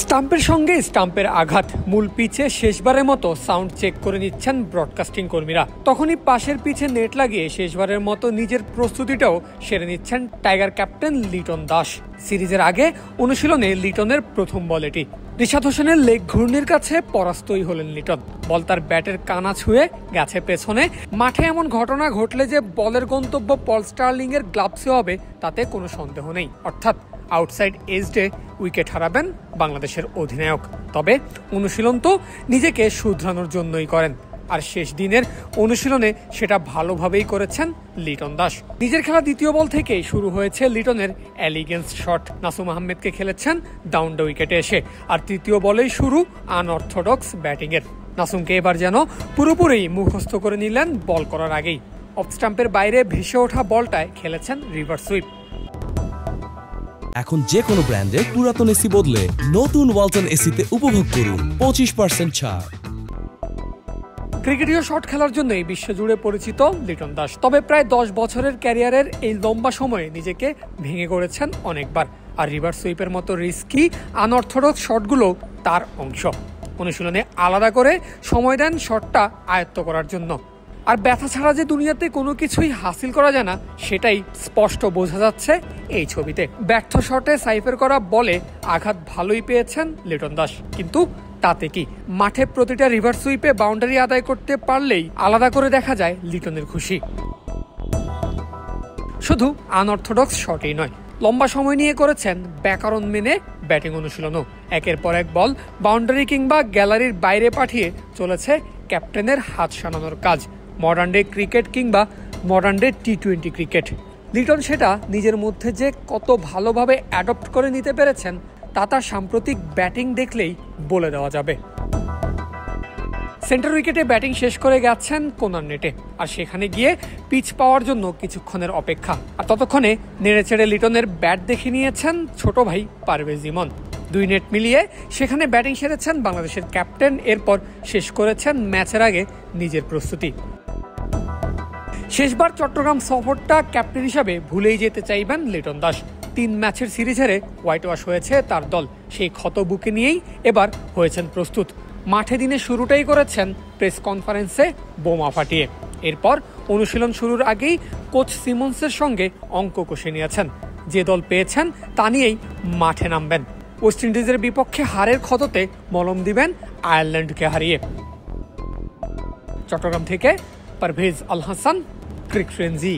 স্টাম্পের সঙ্গে স্টাম্পের আঘাত, মূল পিচে শেষবারের মতো সাউন্ড চেক করে নিচ্ছেন ব্রডকাস্টিং কর্মীরা। তখনই পাশের পিচে নেট লাগিয়ে শেষবারের মতো নিজের প্রস্তুতিটাও সেরে নিচ্ছেন টাইগার ক্যাপ্টেন লিটন দাস। সিরিজের আগে অনুশীলনে লিটনের প্রথম বল এটি। রিশাদ হোসেনের লেগ ঘূর্ণির কাছে পরাস্তই হলেন লিটন। বল তার ব্যাটের কানা ছুঁয়ে গেছে পেছনে। মাঠে এমন ঘটনা ঘটলে যে বলের গন্তব্য পল স্টার্লিং এর গ্লাভসে হবে তাতে কোনো সন্দেহ নেই। অর্থাৎ আউটসাইড এজডে উইকেট হারাবেন বাংলাদেশের অধিনায়ক। তবে অনুশীলন তো নিজেকে শুধরানোর জন্যই করেন, আর শেষ দিনের অনুশীলনে সেটা ভালোভাবেই করেছেন লিটন দাস। নিজের খেলা দ্বিতীয় বল থেকেই শুরু হয়েছে লিটনের এলিগেন্স শট। নাসুম আহমেদকে খেলেছেন ডাউন দ্য উইকেটে এসে, আর তৃতীয় বলেই শুরু আনঅর্থোডক্স ব্যাটিংয়ের। নাসুমকে এবার যেন পুরোপুরি মুখস্থ করে নিলেন বল করার আগেই। অফ স্টাম্পের বাইরে ভেসে ওঠা বলটায় খেলেছেন রিভার্স সুইপ। এখন যে কোনো ব্র্যান্ডের পুরাতন এসি বদলে নতুন ওয়ালটন এসিতে উপভোগ করুন 25% ছাড়। ক্রিকেটীয় শট খেলার জন্যই বিশ্বজুড়ে পরিচিত লিটন দাস। তবে প্রায় 10 বছরের ক্যারিয়ারের এই লম্বা সময়ে নিজেকে ভেঙে করেছেন অনেকবার, আর রিভার্স সুইপের মতো রিস্কি আনঅর্থোডক্স শটগুলো তার অংশ। অনুশীলনে আলাদা করে সময় দেন শটটা আয়ত্ত করার জন্য। আর ব্যথা ছাড়া যে দুনিয়াতে কোনো কিছুই হাসিল করা যায় না, সেটাই স্পষ্ট বোঝা যাচ্ছে এই ছবিতে। ব্যর্থ শটে সাইফের করা বলে আঘাত ভালোই পেয়েছেন লিটন দাস, কিন্তু তাতে কি? মাঠে প্রতিটা রিভার্স সুইপে বাউন্ডারি আদায় করতে পারলেই আলাদা করে দেখা যায় লিটনের খুশি। শুধু আনঅর্থোডক্স শটই নয়, লম্বা সময় নিয়ে করেছেন ব্যাকরণ মেনে ব্যাটিং অনুশীলনও। একের পর এক বল বাউন্ডারি কিংবা গ্যালারির বাইরে পাঠিয়ে চলেছে ক্যাপ্টেনের হাত সানানোর কাজ। মডার্ন ডে ক্রিকেট কিংবা মডার্ন ডে টি-20 ক্রিকেট, লিটন সেটা নিজের মধ্যে যে কত ভালোভাবে অ্যাডপ্ট করে নিতে পেরেছেন তা তার সাম্প্রতিক ব্যাটিং দেখলেই বলে দেওয়া যাবে। সেন্টার উইকেটে ব্যাটিং শেষ করে গেছেন কোনার নেটে, আর সেখানে গিয়ে পিচ পাওয়ার জন্য কিছুক্ষণের অপেক্ষা। আর ততক্ষণে নেড়েচেড়ে লিটনের ব্যাট দেখে নিয়েছেন ছোট ভাই পারভেজ ইমন। 2 নেট মিলিয়ে সেখানে ব্যাটিং সেরেছেন বাংলাদেশের ক্যাপ্টেন। এরপর শেষ করেছেন ম্যাচের আগে নিজের প্রস্তুতি। শেষবার চট্টগ্রাম সফরটা ক্যাপ্টেন হিসাবে ভুলেই যেতে চাইবেন লিটন দাস। 3 ম্যাচের সিরিজ হেরে হোয়াইট ওয়াশ হয়েছে তার দল। সেই ক্ষত বুকে নিয়েই এবার হয়েছেন প্রস্তুত। মাঠে দিনে শুরুটাই করেছেন প্রেস কনফারেন্সে বোমা ফাটিয়ে। এরপর অনুশীলন শুরুর আগেই কোচ সিমন্সের সঙ্গে অঙ্ক কষে নিয়েছেন। যে দল পেয়েছেন তা নিয়েই মাঠে নামবেন। ওয়েস্ট ইন্ডিজের বিপক্ষে হারের ক্ষততে মলম দিবেন আয়ারল্যান্ডকে হারিয়ে। চট্টগ্রাম থেকে পারভেজ আল হাসান, ক্রিক ফ্রেন্জি।